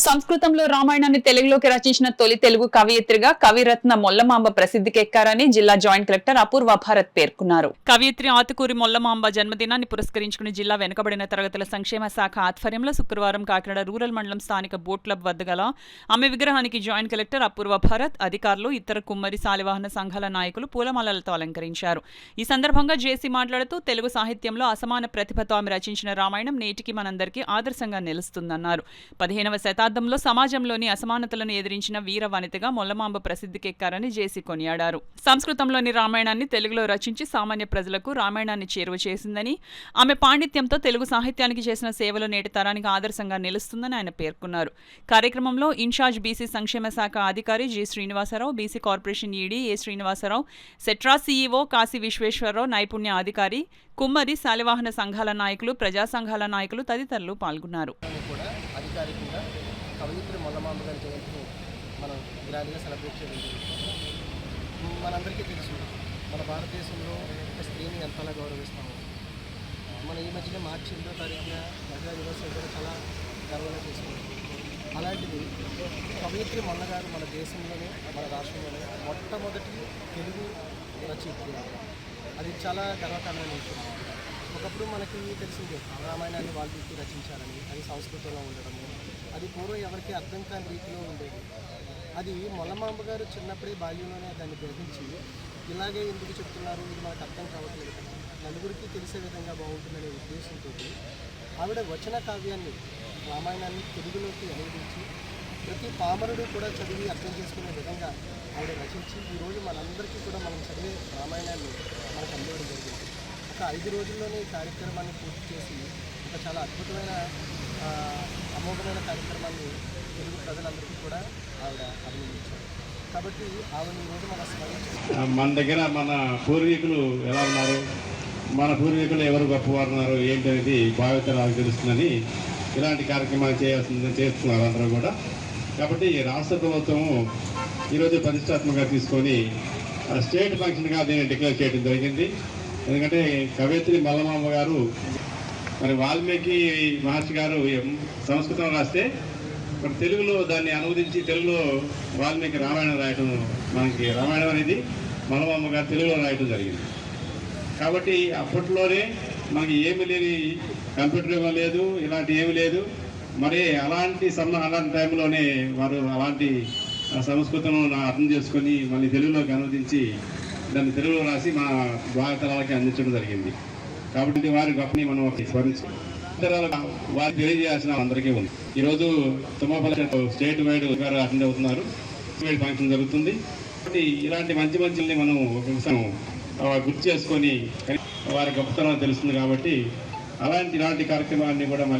సంస్కృతంలో రామాయణాన్ని తెలుగులోకి రచించిన తొలి తెలుగు కవయిత్రిగా కవిరత్న మొల్లమాంబ ప్రసిద్ధికెక్కారని జిల్లా జాయింట్ కలెక్టర్ అపూర్వ భారత్ పేర్కొన్నారు. కవయిత్రి ఆతుకూరి మొల్లమాంబ జన్మదినాన్ని పురస్కరించుకుని జిల్లా వెనుకబడిన తరగతుల సంక్షేమ శాఖ ఆధ్వర్యంలో శుక్రవారం కాకినాడ రూరల్ మండలం స్థానిక బోట్ క్లబ్ వద్ద గల ఆమె విగ్రహానికి జాయింట్ కలెక్టర్ అపూర్వ భారత్, అధికారులు, ఇతర కుమ్మరి శాలివాహన సంఘాల నాయకులు పూలమాలలతో అలంకరించారు. ఈ సందర్భంగా జేసీ మాట్లాడుతూ తెలుగు సాహిత్యంలో అసమాన ప్రతిభతో ఆమె రచించిన రామాయణం నేటికి మనందరికీ ఆదర్శంగా నిలుస్తుందన్నారు. 15వ శతాబ్దంలో సమాజంలోని అసమానతలను ఎదిరించిన వీర వనితగా మొల్లమాంబ ప్రసిద్ధికెక్కారని జేసీ కొనియాడారు. సంస్కృతంలోని రామాయణాన్ని తెలుగులో రచించి సామాన్య ప్రజలకు రామాయణాన్ని చేరువ చేసిందని, ఆమె పాండిత్యంతో తెలుగు సాహిత్యానికి చేసిన సేవలు నేటి తరానికి ఆదర్శంగా నిలుస్తుందని ఆయన పేర్కొన్నారు. కార్యక్రమంలో ఇన్ఛార్జ్ బీసీ సంక్షేమ శాఖ అధికారి G Srinivasa Rao, BC corporation ED A Srinivasa Rao, సెట్రా సీఈఓ కాశీ విశ్వేశ్వరరావు, నైపుణ్య అధికారి, కుమ్మరి శాలివాహన సంఘాల నాయకులు, ప్రజా సంఘాల నాయకులు తదితరులు పాల్గొన్నారు. కవయిత్రి మొల్లమాంబ గారి జయంతిని మనం గ్రాండ్గా సెలబ్రేట్ చేయడం జరుగుతుంది. మనందరికీ తెలుసు మన భారతదేశంలో ఒక స్త్రీని ఎంతలా గౌరవిస్తాము. మనం ఈ మధ్యన మార్చి 8వ తారీఖున మహిళా దినోత్సవం కూడా చాలా గర్వంగా చేసుకున్నాం. అలాంటిది కవయిత్రి మొల్ల గారు మన దేశంలోనే, మన రాష్ట్రంలోనే మొట్టమొదటి తెలుగు రచయిత్రి. అది చాలా గర్వకారణమైన విషయం. ఒకప్పుడు మనకి తెలిసిందే రామాయణాన్ని వాల్మీకి రచించారని, అది సంస్కృతంలో ఉండడము, అది పూర్వం ఎవరికి అర్థం కాని రీతిలో ఉండేది. అది మొల్లమాంబ గారు చిన్నప్పుడే బాల్యంలోనే దాన్ని గ్రహించి ఇలాగే ఎందుకు చెప్తున్నారు, ఇది మనకు అర్థం కావట్లేదు కదా, నలుగురికి తెలిసే విధంగా బాగుంటుందనే ఉద్దేశంతో ఆవిడ వచన కావ్యాన్ని, రామాయణాన్ని తెలుగులోకి అనువదించి ప్రతి పామరుడు కూడా చదివి అర్థం చేసుకునే విధంగా ఆవిడ రచించి ఈరోజు మనందరికీ కూడా మనం చదివే రామాయణాన్ని మనకు అందివ్వడం జరిగింది. ఒక 5 రోజుల్లోనే ఈ కార్యక్రమాన్ని పూర్తి చేసి ఒక చాలా అద్భుతమైన అమోఘమైన కార్యక్రమాన్ని తెలుగు ప్రజలందరికీ కూడా ఆవిడ అభినందించారు. కాబట్టి ఆవిడ ఈరోజు మన స్మరించారు. మన దగ్గర మన పూర్వీకులు ఎలా ఉన్నారు, మన పూర్వీకులు ఎవరు గొప్పవారు ఉన్నారు ఏంటనేది భావితరాలకు తెలుస్తుందని ఇలాంటి కార్యక్రమాలు చేస్తున్నారు అందరూ కూడా. కాబట్టి రాష్ట్ర ప్రభుత్వం ఈరోజు ప్రతిష్టాత్మకంగా తీసుకొని స్టేట్ ఫంక్షన్గా దీన్ని డిక్లేర్ చేయడం జరిగింది. ఎందుకంటే కవయిత్రి మొల్లమాంబ గారు మరి వాల్మీకి మహర్షి గారు సంస్కృతం రాస్తే మరి తెలుగులో దాన్ని అనువదించి తెలుగులో వాల్మీకి రామాయణం రాయటం, మనకి రామాయణం అనేది మొల్లమాంబ గారు తెలుగులో రాయటం జరిగింది. కాబట్టి అప్పట్లోనే మనకి ఏమి లేని కంప్యూటర్ యుగం లేదు, ఇలాంటి ఏమి లేదు. మరి అలాంటి టైంలోనే వారు అలాంటి సంస్కృతం అర్థం చేసుకొని మళ్ళీ తెలుగులోకి అనువదించి దాన్ని తెలుగులో రాసి మన భారతరాలకి అందించడం జరిగింది. కాబట్టి వారి గొప్పని మనం వారికి తెలియజేయాల్సిన అందరికీ ఉంది. ఈరోజు తుమ్మపల్లి స్టేట్ వైడ్ గారు అటెండ్ అవుతున్నారు, వైడ్ ఫంక్షన్ జరుగుతుంది. కాబట్టి ఇలాంటి మంచి మనం ఒకసారి గుర్తు చేసుకొని వారి గొప్పతనం తెలుస్తుంది. కాబట్టి ఇలాంటి కార్యక్రమాన్ని కూడా మళ్ళీ